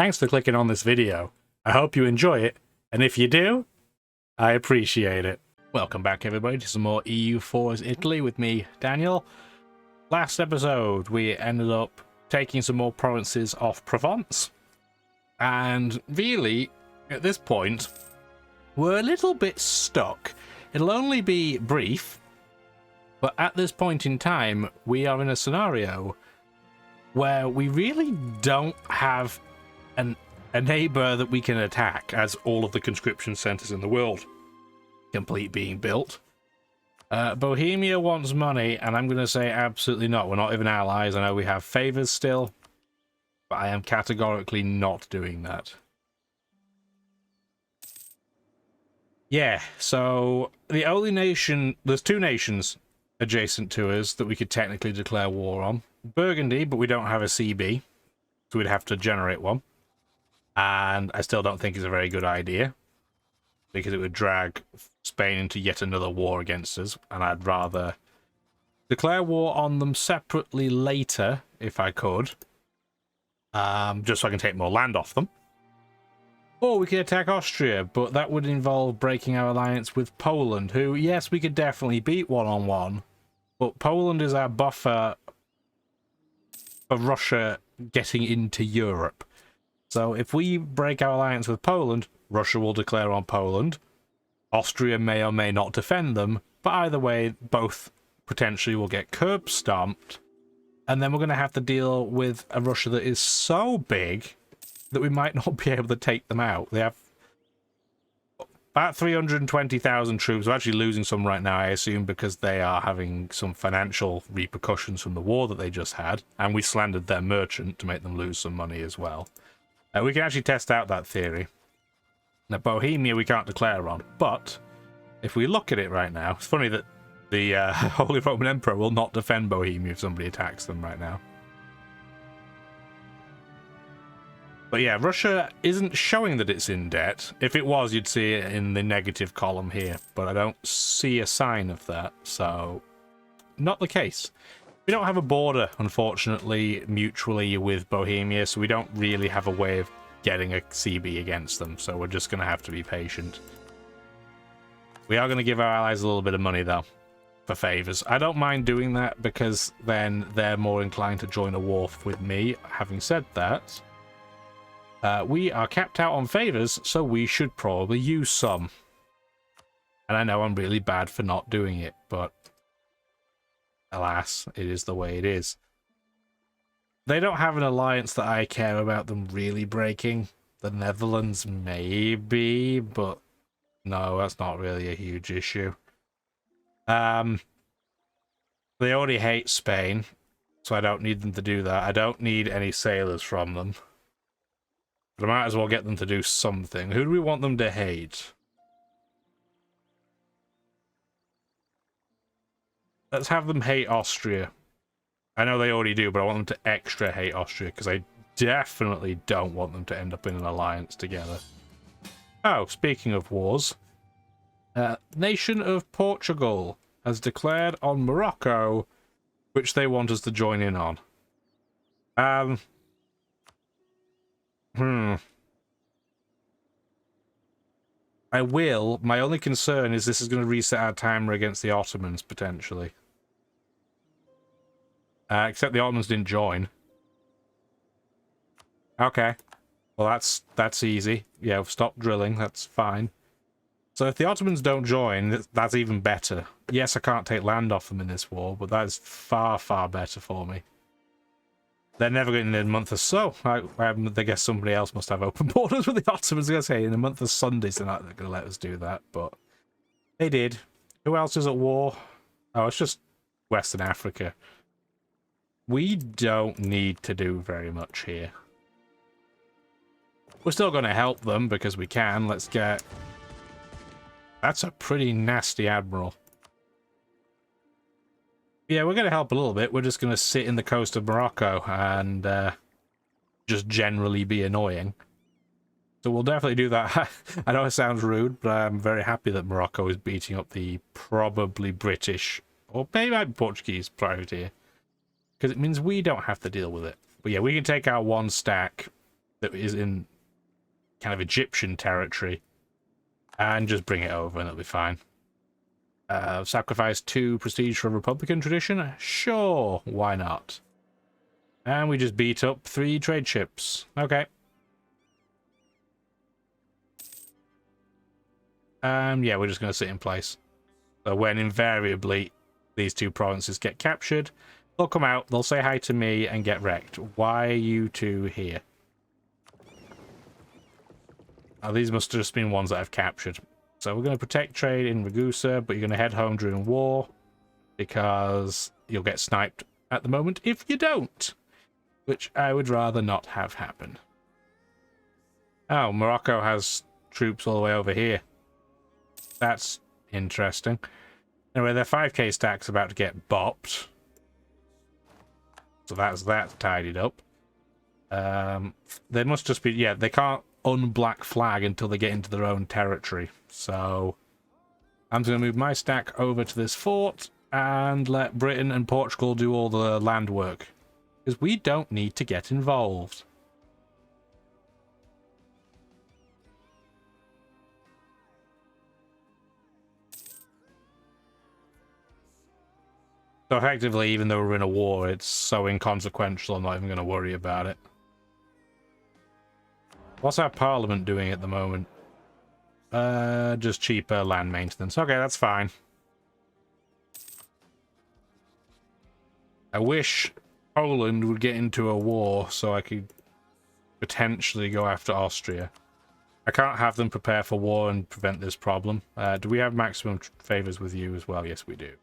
Thanks for clicking on this video. I hope you enjoy it, and if you do, I appreciate it. Welcome back everybody to some more EU4's Italy with me, Daniel. Last episode we ended up taking some more provinces off Provence, and really, at this point, we're a little bit stuck. It'll only be brief, but at this point in time, we are in a scenario where we really don't have a neighbor that we can attack, as all of the conscription centers in the world complete being built. Bohemia wants money, and I'm going to say absolutely not. We're not even allies. I know we have favors still, but I am categorically not doing that. Yeah, so the only nation, there's two nations adjacent to us that we could technically declare war on. Burgundy, but we don't have a CB, so we'd have to generate one. And I still don't think it's a very good idea, because it would drag Spain into yet another war against us, and I'd rather declare war on them separately later, if I could, just so I can take more land off them. Or we could attack Austria, but that would involve breaking our alliance with Poland, who, yes, we could definitely beat one-on-one, but Poland is our buffer for Russia getting into Europe. So if we break our alliance with Poland, Russia will declare on Poland. Austria may or may not defend them, but either way, both potentially will get curb stomped. And then we're going to have to deal with a Russia that is so big that we might not be able to take them out. They have about 320,000 troops. We're actually losing some right now, I assume, because they are having some financial repercussions from the war that they just had. And we slandered their merchant to make them lose some money as well. We can actually test out that theory. Now, Bohemia we can't declare on, but if we look at it right now, it's funny that the Holy Roman Emperor will not defend Bohemia if somebody attacks them right now. But yeah, Russia isn't showing that it's in debt. If it was, you'd see it in the negative column here, but I don't see a sign of that, so not the case. We don't have a border, unfortunately, mutually with Bohemia, so we don't really have a way of getting a CB against them, so we're just going to have to be patient. We are going to give our allies a little bit of money, though, for favors. I don't mind doing that, because then they're more inclined to join a war with me. Having said that, we are capped out on favors, so we should probably use some. And I know I'm really bad for not doing it, but alas, it is the way it is. They don't have an alliance that I care about them really breaking. The Netherlands maybe, but no, that's not really a huge issue. They already hate Spain, so I don't need them to do that. I don't need any sailors from them. But I might as well get them to do something. Who do we want them to hate? Let's have them hate Austria. I know they already do, but I want them to extra hate Austria, because I definitely don't want them to end up in an alliance together. Oh, speaking of wars, Nation of Portugal has declared on Morocco, which they want us to join in on. I will. My only concern is this is going to reset our timer against the Ottomans, potentially. Except the Ottomans didn't join. Okay. Well, that's easy. Yeah, we've stopped drilling. That's fine. So if the Ottomans don't join, that's even better. Yes, I can't take land off them in this war, but that is far, far better for me. They're never going in a month or so. I guess somebody else must have open borders with the Ottomans. I was going to say, in a month of Sundays, they're not going to let us do that, but they did. Who else is at war? Oh, it's just Western Africa. We don't need to do very much here. We're still going to help them because we can. Let's get... That's a pretty nasty admiral. Yeah, we're going to help a little bit. We're just going to sit in the coast of Morocco and just generally be annoying. So we'll definitely do that. I know it sounds rude, but I'm very happy that Morocco is beating up the probably British, or maybe Portuguese privateer. Because it means we don't have to deal with it. But yeah, we can take our one stack that is in kind of Egyptian territory and just bring it over and it'll be fine. Sacrifice 2 prestige for Republican tradition? Sure, why not? And we just beat up 3 trade ships. Okay. Yeah, we're just going to sit in place. So when invariably these 2 provinces get captured, they'll come out, they'll say hi to me and get wrecked. Why are you 2 here? Oh, these must have just been ones that I've captured. So we're going to protect trade in Ragusa, but you're going to head home during war because you'll get sniped at the moment if you don't, which I would rather not have happen. Oh, Morocco has troops all the way over here. That's interesting. Anyway, their 5k stack's about to get bopped. So that's that tidied up. They must just be... Yeah, they can't unblack flag until they get into their own territory. So I'm going to move my stack over to this fort and let Britain and Portugal do all the land work. Because we don't need to get involved. So effectively, even though we're in a war, it's so inconsequential, I'm not even going to worry about it. What's our parliament doing at the moment? Just cheaper land maintenance. Okay, that's fine. I wish Poland would get into a war so I could potentially go after Austria. I can't have them prepare for war and prevent this problem. Do we have maximum favors with you as well? Yes, we do.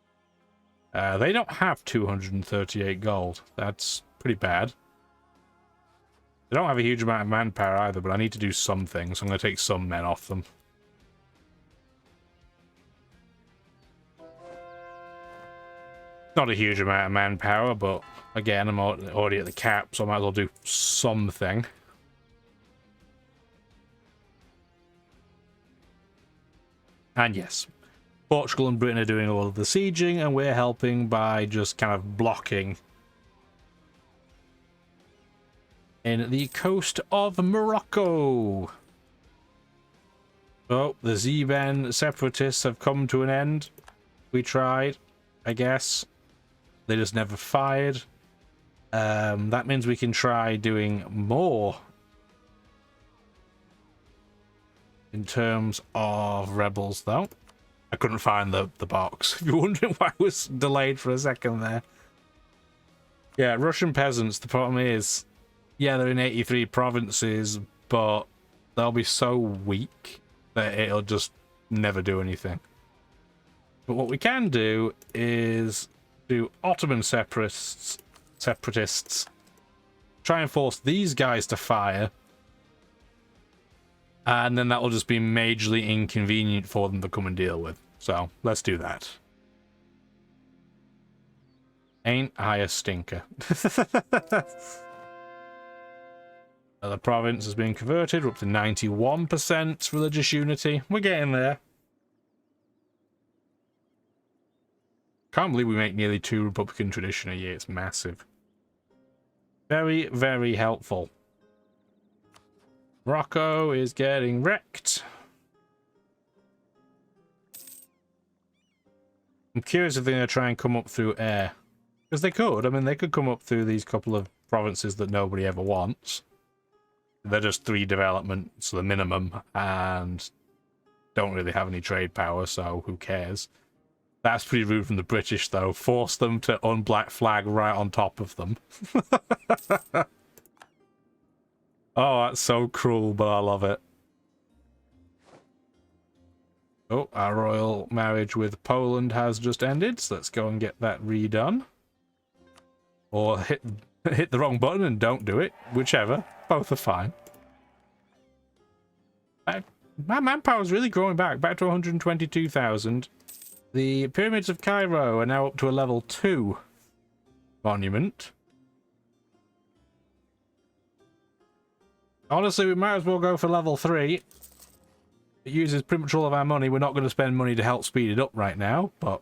They don't have 238 gold. That's pretty bad. They don't have a huge amount of manpower either, but I need to do some things. So I'm going to take some men off them. Not a huge amount of manpower, but again, I'm already at the cap, so I might as well do something. And yes, Portugal and Britain are doing all of the sieging, and we're helping by just kind of blocking in the coast of Morocco. Oh, the Zeben separatists have come to an end. We tried, I guess. They just never fired. That means we can try doing more in terms of rebels, though. I couldn't find the box. If you're wondering why I was delayed for a second there. Yeah, Russian peasants, the problem is, yeah, they're in 83 provinces, but they'll be so weak that it'll just never do anything. But what we can do is do Ottoman separatists, try and force these guys to fire, and then that will just be majorly inconvenient for them to come and deal with. So let's do that. Ain't I a stinker? The province has been converted. We're up to 91% religious unity. We're getting there. Can't believe we make nearly 2 Republican tradition a year. It's massive. Very, very helpful. Morocco is getting wrecked. I'm curious if they're going to try and come up through air. Because they could. I mean, they could come up through these couple of provinces that nobody ever wants. They're just 3 developments, the minimum, and don't really have any trade power, so who cares? That's pretty rude from the British, though. Force them to unblack flag right on top of them. Oh, that's so cruel, but I love it. Oh, our royal marriage with Poland has just ended, so let's go and get that redone. Or hit the wrong button and don't do it. Whichever. Both are fine. My manpower is really growing back to 122,000. The pyramids of Cairo are now up to a level 2 monument. Honestly, we might as well go for level 3. It uses pretty much all of our money. We're not going to spend money to help speed it up right now, but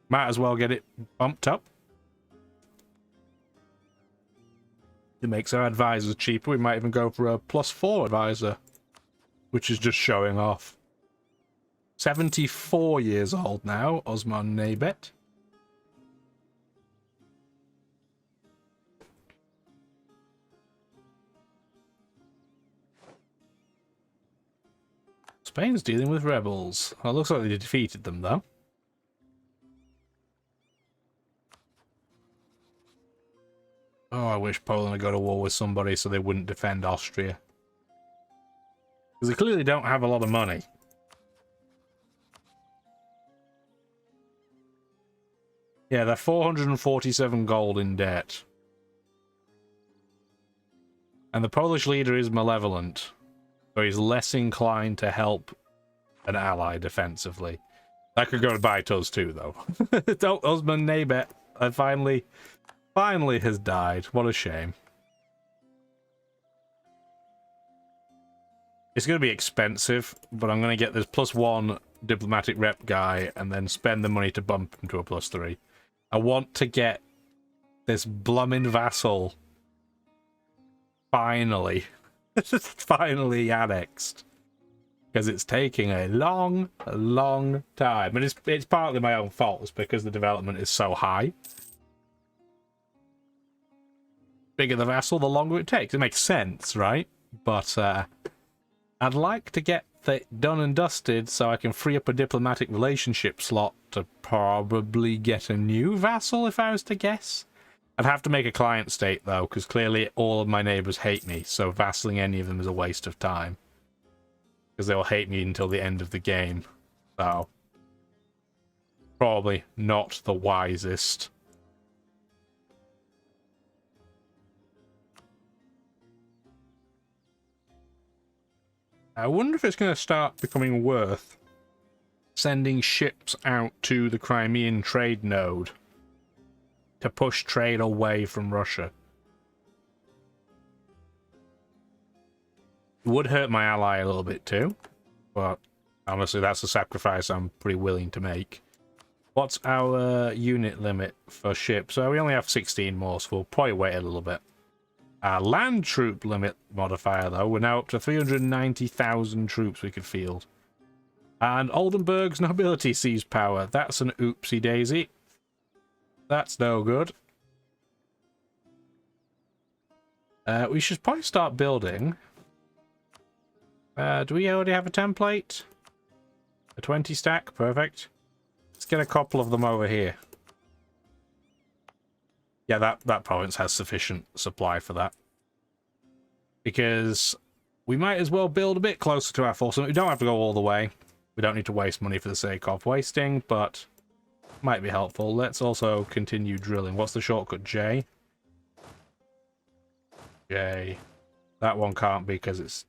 might as well get it bumped up. It makes our advisors cheaper. We might even go for a +4 advisor, which is just showing off. 74 years old now, Osman Nebet. Spain's dealing with rebels. Well, it looks like they defeated them, though. Oh, I wish Poland had got to war with somebody so they wouldn't defend Austria. Because they clearly don't have a lot of money. Yeah, they're 447 gold in debt. And the Polish leader is malevolent. So he's less inclined to help an ally defensively. That could go to bite us too, though. Osman Nebet finally has died. What a shame. It's going to be expensive, but I'm going to get this +1 diplomatic rep guy and then spend the money to bump him to a +3. I want to get this blummin' vassal finally annexed. Because it's taking a long time. And it's partly my own fault. It's because the development is so high. Bigger the vassal, the longer it takes. It makes sense, right? But I'd like to get that done and dusted so I can free up a diplomatic relationship slot to probably get a new vassal, if I was to guess. I'd have to make a client state, though, because clearly all of my neighbors hate me, so vassaling any of them is a waste of time. Because they'll hate me until the end of the game. So, probably not the wisest. I wonder if it's going to start becoming worth sending ships out to the Crimean trade node to push trade away from Russia. It would hurt my ally a little bit too, but honestly that's a sacrifice I'm pretty willing to make. What's our unit limit for ships? So we only have 16 more, so we'll probably wait a little bit. Our land troop limit modifier, though, we're now up to 390,000 troops we could field. And Oldenburg's nobility seized power. That's an oopsie daisy. That's no good. We should probably start building. Do we already have a template? A 20 stack? Perfect. Let's get a couple of them over here. Yeah, that province has sufficient supply for that. Because we might as well build a bit closer to our force. We don't have to go all the way. We don't need to waste money for the sake of wasting, but might be helpful. Let's also continue drilling. What's the shortcut? J? J. That one can't be because it's...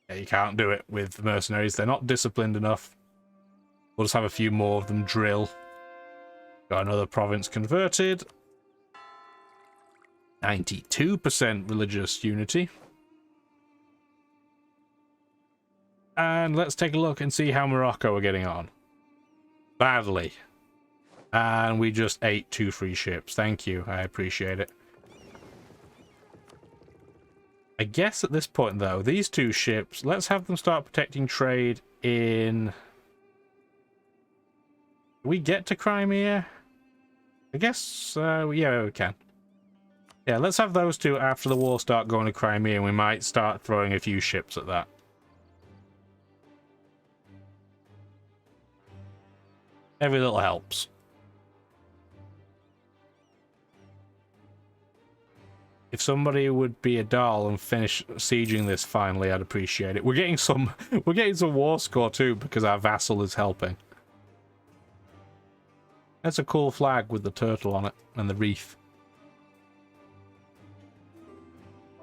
Yeah, you can't do it with mercenaries. They're not disciplined enough. We'll just have a few more of them drill. Got another province converted. 92% religious unity. And let's take a look and see how Morocco are getting on. Badly. And we just ate 2 free ships. Thank you. I appreciate it. I guess at this point, though, these 2 ships, let's have them start protecting trade in... Do we get to Crimea? I guess, yeah, we can. Yeah, let's have those 2 after the war start going to Crimea, and we might start throwing a few ships at that. Every little helps. If somebody would be a doll and finish sieging this finally, I'd appreciate it. We're getting some war score too because our vassal is helping. That's a cool flag with the turtle on it and the wreath.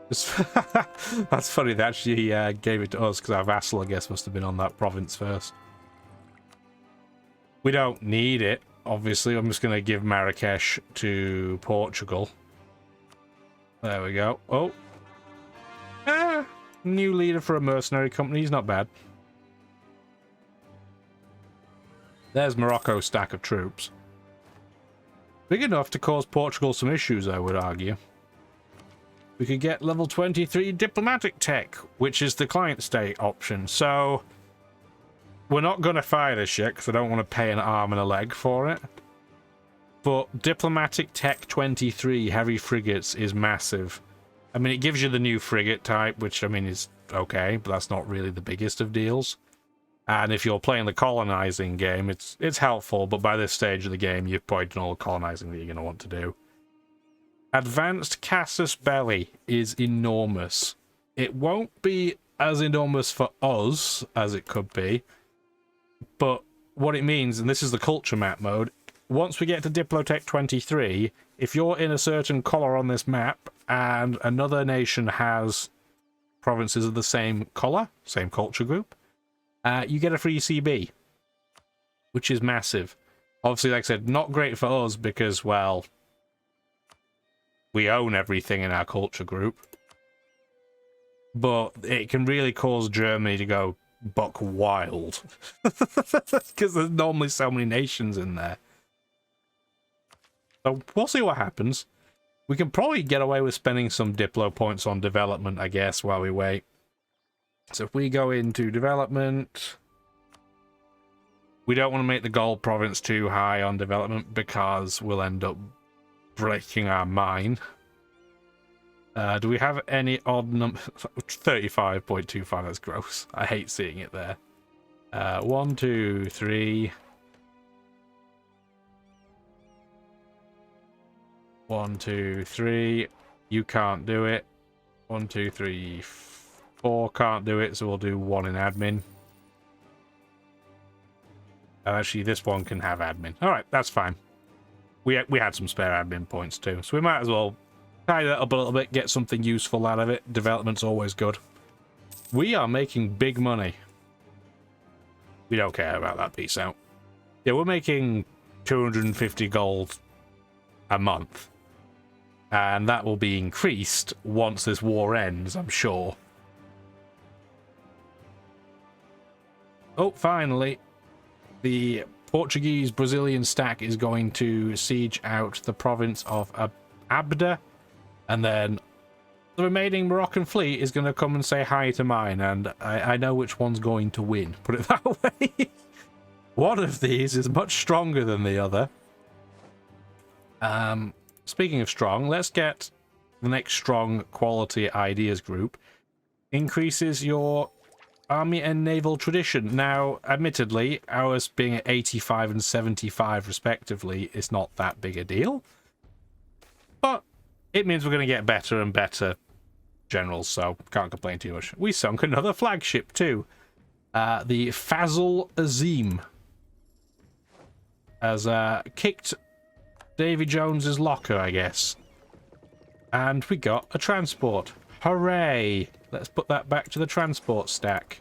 That's funny. They actually gave it to us because our vassal, I guess, must have been on that province first. We don't need it, obviously. I'm just going to give Marrakesh to Portugal. There we go. Oh. New leader for a mercenary company. He's not bad. There's Morocco's stack of troops. Big enough to cause Portugal some issues, I would argue. We could get level 23 diplomatic tech, which is the client state option. So we're not going to fire this yet because I don't want to pay an arm and a leg for it. But diplomatic tech 23 heavy frigates is massive. I mean, it gives you the new frigate type, which I mean is okay, but that's not really the biggest of deals. And if you're playing the colonizing game, it's helpful, but by this stage of the game, you've probably done all the colonizing that you're going to want to do. Advanced Casus Belli is enormous. It won't be as enormous for us as it could be, but what it means, and this is the culture map mode, once we get to Diplotech 23, if you're in a certain color on this map and another nation has provinces of the same color, same culture group, you get a free CB, which is massive. Obviously, like I said, not great for us because, well, we own everything in our culture group. But it can really cause Germany to go buck wild. Because there's normally so many nations in there. So we'll see what happens. We can probably get away with spending some Diplo points on development, I guess, while we wait. So if we go into development... We don't want to make the gold province too high on development because we'll end up breaking our mine. Do we have any odd number? 35.25, that's gross. I hate seeing it there. 1, 2, 3. 1, 2, 3. You can't do it. 1, 2, 3, 4 can't do it, so we'll do 1 in admin. Actually, this one can have admin. Alright, that's fine. We had some spare admin points too, so we might as well tidy that up a little bit, get something useful out of it. Development's always good. We are making big money. We don't care about that piece out. Yeah, we're making 250 gold a month. And that will be increased once this war ends, I'm sure. Oh, finally. The Portuguese-Brazilian stack is going to siege out the province of Abda, and then the remaining Moroccan fleet is going to come and say hi to mine, and I know which one's going to win, put it that way. One of these is much stronger than the other. Speaking of strong, let's get the next strong quality ideas group. Increases your army and naval tradition. Now, admittedly, ours being at 85 and 75 respectively is not that big a deal. But it means we're going to get better and better generals, so can't complain too much. We sunk another flagship too. The Fazl Azim has kicked Davy Jones's locker, I guess. And we got a transport. Hooray! Let's put that back to the transport stack.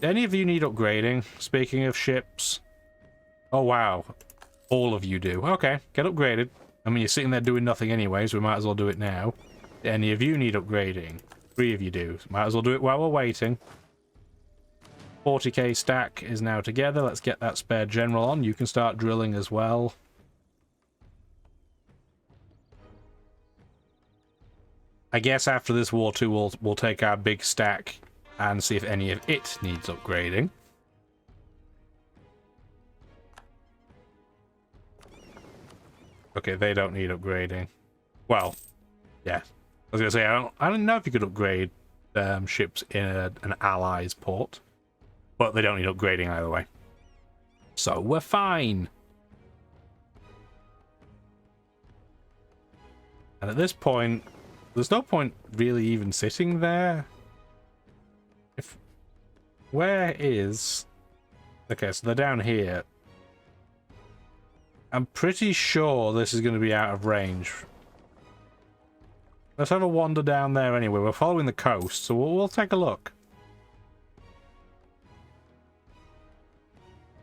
Any of you need upgrading? Speaking of ships. Oh, wow. All of you do. Okay, get upgraded. I mean, you're sitting there doing nothing anyway, so we might as well do it now. Any of you need upgrading? 3 of you do. Might as well do it while we're waiting. 40k stack is now together. Let's get that spare general on. You can start drilling as well. I guess after this war too, we'll take our big stack and see if any of it needs upgrading. Okay, they don't need upgrading. Well, yeah. I was gonna say I don't know if you could upgrade ships in an ally's port, but they don't need upgrading either way. So we're fine. And at this point, there's no point really even sitting there. Where is... Okay, so they're down here. I'm pretty sure this is going to be out of range. Let's have a wander down there anyway. We're following the coast, so we'll take a look.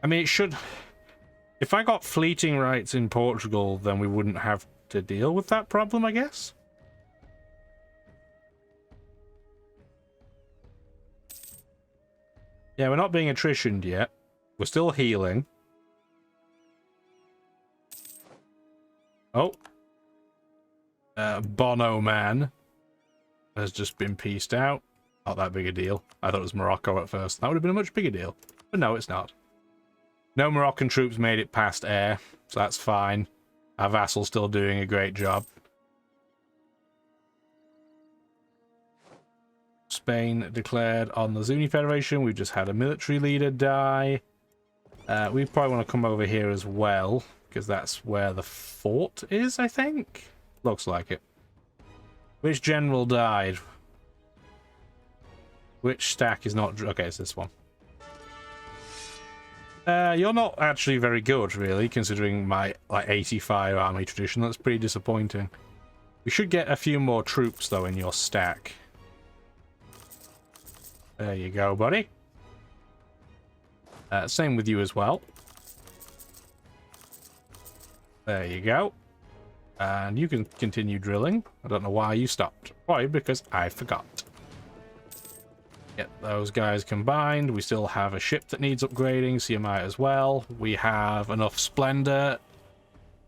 I mean, it should... If I got fleeting rights in Portugal, then we wouldn't have to deal with that problem, I guess. Yeah, we're not being attritioned yet. We're still healing. Oh. Bono Man has just been pieced out. Not that big a deal. I thought it was Morocco at first. That would have been a much bigger deal. But no, it's not. No Moroccan troops made it past air, so that's fine. Our vassal's still doing a great job. Spain declared on the Zuni Federation. We've just had a military leader die. We probably want to come over here as well, because that's where the fort is, I think? Looks like it. Which general died? Which stack is not... Okay, it's this one. You're not actually very good, really, considering my, like, 85 army tradition. That's pretty disappointing. We should get a few more troops, though, in your stack. There you go, buddy. Same with you as well. There you go. And you can continue drilling. I don't know why you stopped. Probably because I forgot. Get those guys combined. We still have a ship that needs upgrading, so you might as well. We have enough splendor,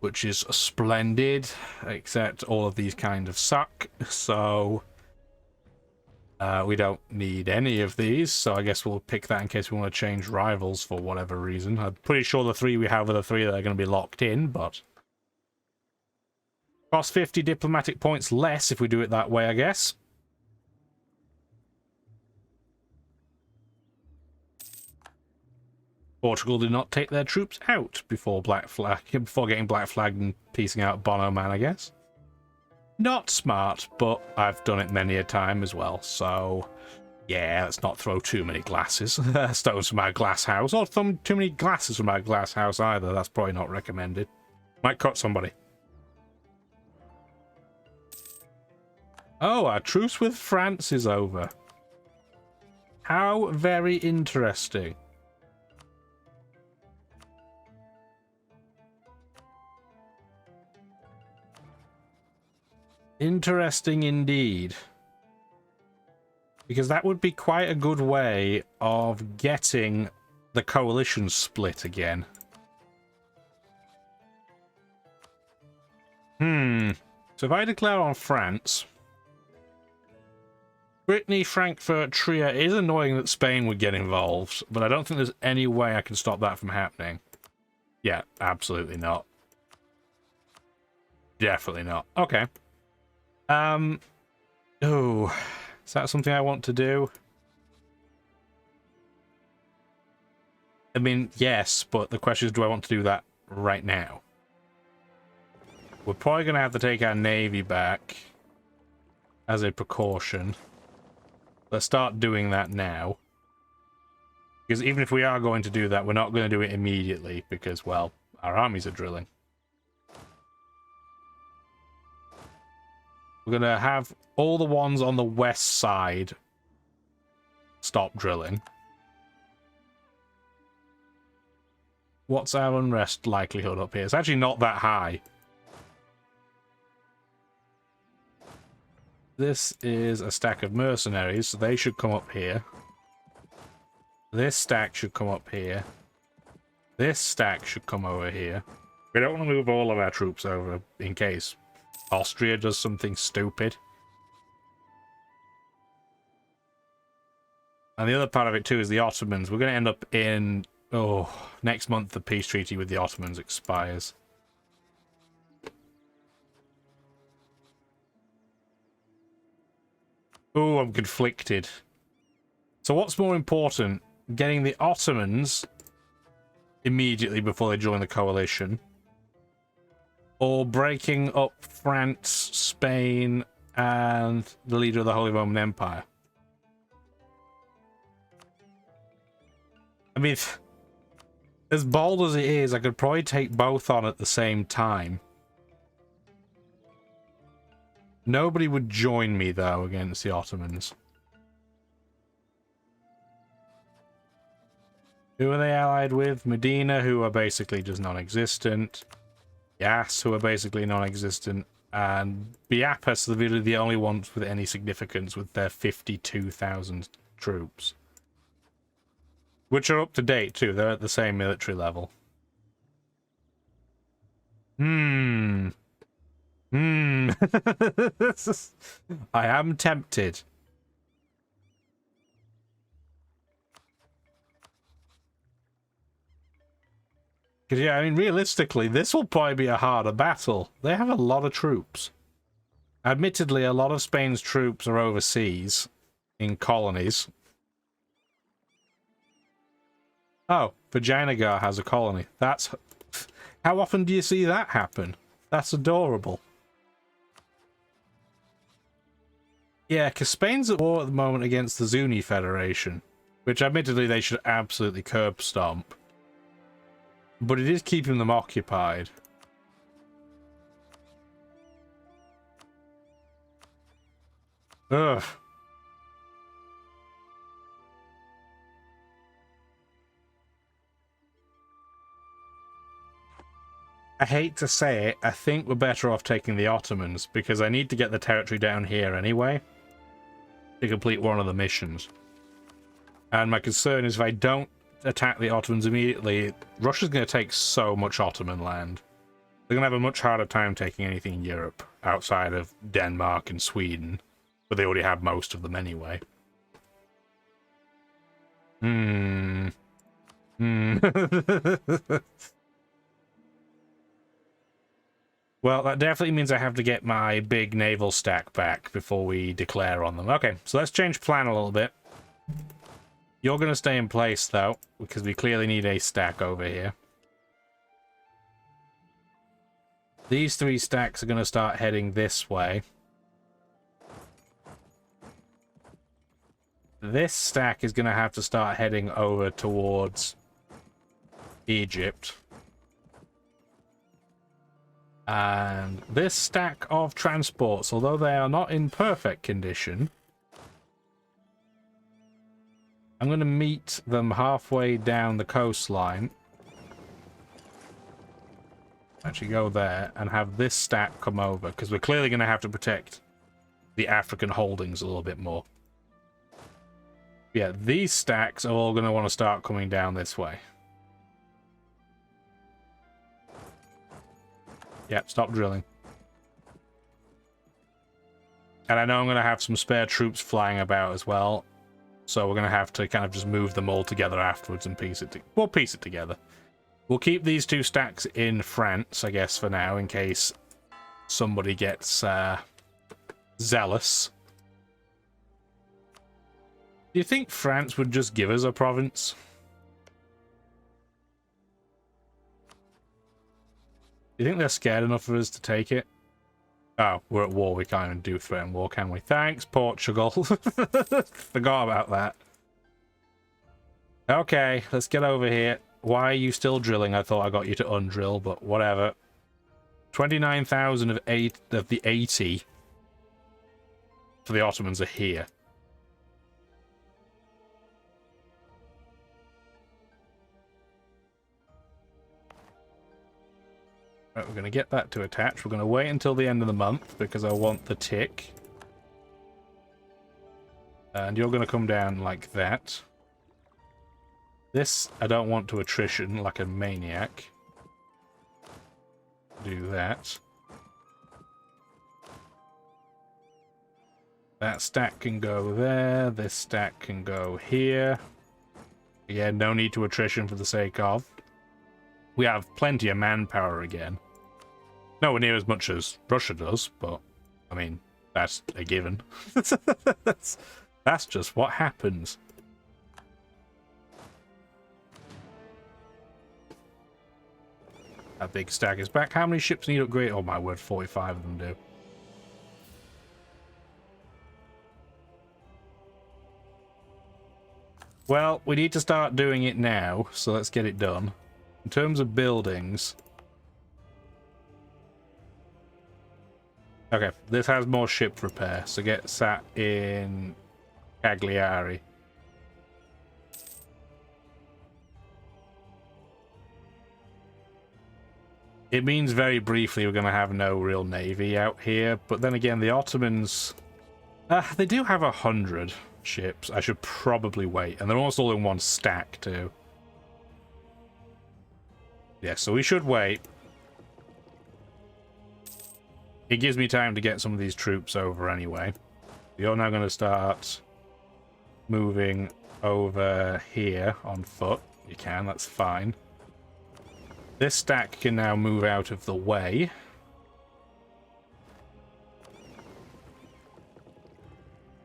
which is splendid, except all of these kind of suck, so we don't need any of these, so I guess we'll pick that in case we want to change rivals for whatever reason. I'm pretty sure the three we have are the three that are going to be locked in, but... Cost 50 diplomatic points less if we do it that way, I guess. Portugal did not take their troops out before getting black flagged and piecing out Bono Man, I guess. Not smart, but I've done it many a time as well, so yeah, let's not throw too many stones from our glass house, or too many glasses from our glass house either. That's probably not recommended. Might cut somebody. Oh, our truce with France is over. How very interesting. Interesting indeed. Because that would be quite a good way of getting the coalition split again. So if I declare on France... Brittany, Frankfurt, Trier, it is annoying that Spain would get involved, but I don't think there's any way I can stop that from happening. Yeah, absolutely not. Definitely not. Okay. Oh, is that something I want to do? I mean, yes, but the question is, do I want to do that right now? We're probably going to have to take our navy back as a precaution. Let's start doing that now. Because even if we are going to do that, we're not going to do it immediately because, well, our armies are drilling. We're going to have all the ones on the west side stop drilling. What's our unrest likelihood up here? It's actually not that high. This is a stack of mercenaries, so they should come up here. This stack should come up here. This stack should come over here. We don't want to move all of our troops over in case Austria does something stupid. And the other part of it too is the Ottomans. We're going to end up in... Oh, next month the peace treaty with the Ottomans expires. Oh, I'm conflicted. So what's more important? Getting the Ottomans immediately before they join the coalition, or breaking up France, Spain, and the leader of the Holy Roman Empire? I mean, as bold as it is, I could probably take both on at the same time. Nobody would join me, though, against the Ottomans. Who are they allied with? Medina, who are basically just non-existent. Yas, who are basically non-existent. And Biapas, really the only ones with any significance with their 52,000 troops. Which are up to date, too. They're at the same military level. Hmm. I am tempted. Because, yeah, I mean, realistically, this will probably be a harder battle. They have a lot of troops. Admittedly, a lot of Spain's troops are overseas, in colonies. Oh, Vijayanagar has a colony. That's... How often do you see that happen? That's adorable. Yeah, because Spain's at war at the moment against the Zuni Federation, which admittedly they should absolutely curb stomp. But it is keeping them occupied. Ugh. I hate to say it, I think we're better off taking the Ottomans, because I need to get the territory down here anyway to complete one of the missions. And my concern is if I don't attack the Ottomans immediately, Russia's going to take so much Ottoman land. They're going to have a much harder time taking anything in Europe outside of Denmark and Sweden, but they already have most of them anyway. Well, that definitely means I have to get my big naval stack back before we declare on them. Okay, so let's change plan a little bit. You're going to stay in place, though, because we clearly need a stack over here. These 3 stacks are going to start heading this way. This stack is going to have to start heading over towards Egypt. And this stack of transports, although they are not in perfect condition, I'm going to meet them halfway down the coastline. Actually go there and have this stack come over, because we're clearly going to have to protect the African holdings a little bit more. Yeah, these stacks are all going to want to start coming down this way. Yep, stop drilling. And I know I'm going to have some spare troops flying about as well. So we're going to have to kind of just move them all together afterwards and piece it we'll piece it together. We'll keep these 2 stacks in France, I guess, for now, in case somebody gets zealous. Do you think France would just give us a province? Do you think they're scared enough of us to take it? Oh, we're at war. We can't even do threaten war, can we? Thanks, Portugal. Forgot about that. Okay, let's get over here. Why are you still drilling? I thought I got you to undrill, but whatever. 29,000 of the 80 for the Ottomans are here. Right, we're going to get that to attach. We're going to wait until the end of the month because I want the tick. And you're going to come down like that. This I don't want to attrition like a maniac. Do that. That stack can go there. This stack can go here. Again, no need to attrition for the sake of. We have plenty of manpower again. Nowhere near as much as Russia does, but I mean, that's a given. That's just what happens. That big stack is back. How many ships need upgrade? Oh my word, 45 of them do. Well, we need to start doing it now, so let's get it done. In terms of buildings... Okay, this has more ship repair, so get sat in Cagliari. It means very briefly we're going to have no real navy out here, but then again, the Ottomans... they do have 100 ships. I should probably wait, and they're almost all in one stack, too. Yeah, so we should wait. it gives me time to get some of these troops over anyway. You're now going to start moving over here on foot. You can, that's fine. This stack can now move out of the way.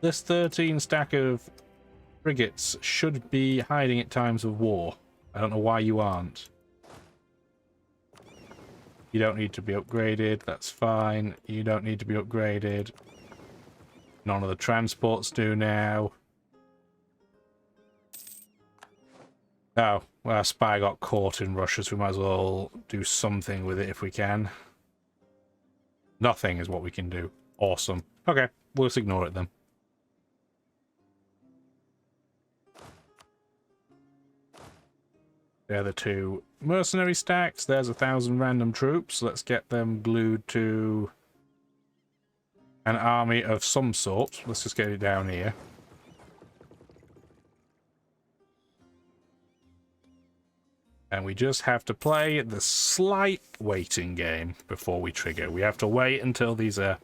This 13 stack of frigates should be hiding at times of war. I don't know why you aren't. You don't need to be upgraded, that's fine. You don't need to be upgraded. None of the transports do now. Oh, well, our spy got caught in Russia, so we might as well do something with it if we can. Nothing is what we can do. Awesome. Okay, we'll just ignore it then. They're the two mercenary stacks. There's 1,000 random troops. Let's get them glued to an army of some sort. Let's just get it down here. And we just have to play the slight waiting game before we trigger. We have to wait until these are...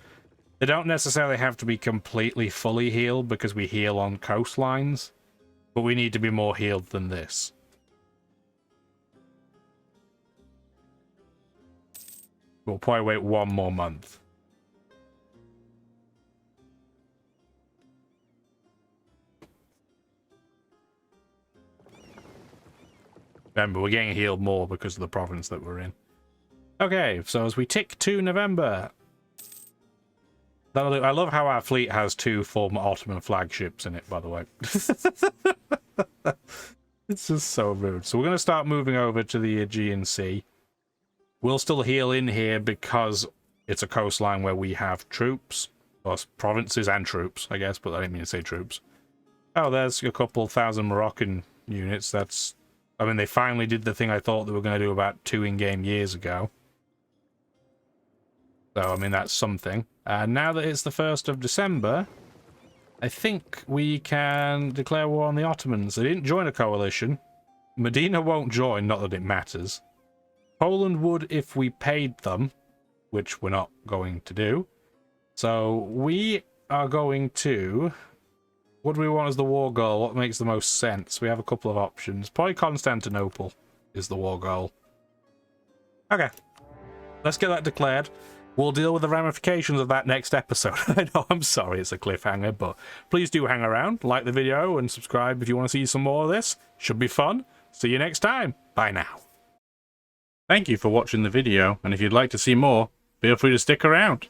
They don't necessarily have to be completely fully healed because we heal on coastlines. But we need to be more healed than this. We'll probably wait 1 more month. Remember, we're getting healed more because of the province that we're in. Okay, so as we tick to November... That'll do. I love how our fleet has 2 former Ottoman flagships in it, by the way. It's just so rude. So we're going to start moving over to the Aegean Sea. We'll still heal in here because it's a coastline where we have troops. Or provinces and troops, I guess, but I didn't mean to say troops. Oh, there's a couple thousand Moroccan units. That's... I mean, they finally did the thing I thought they were going to do about 2 in-game years ago. So, I mean, that's something. And now that it's the 1st of December, I think we can declare war on the Ottomans. They didn't join a coalition. Medina won't join, not that it matters. Poland would if we paid them, which we're not going to do. So we are going to... What do we want as the war goal? What makes the most sense? We have a couple of options. Probably Constantinople is the war goal. Okay. Let's get that declared. We'll deal with the ramifications of that next episode. I know, I'm sorry it's a cliffhanger, but please do hang around, like the video, and subscribe if you want to see some more of this. Should be fun. See you next time. Bye now. Thank you for watching the video, and if you'd like to see more, feel free to stick around.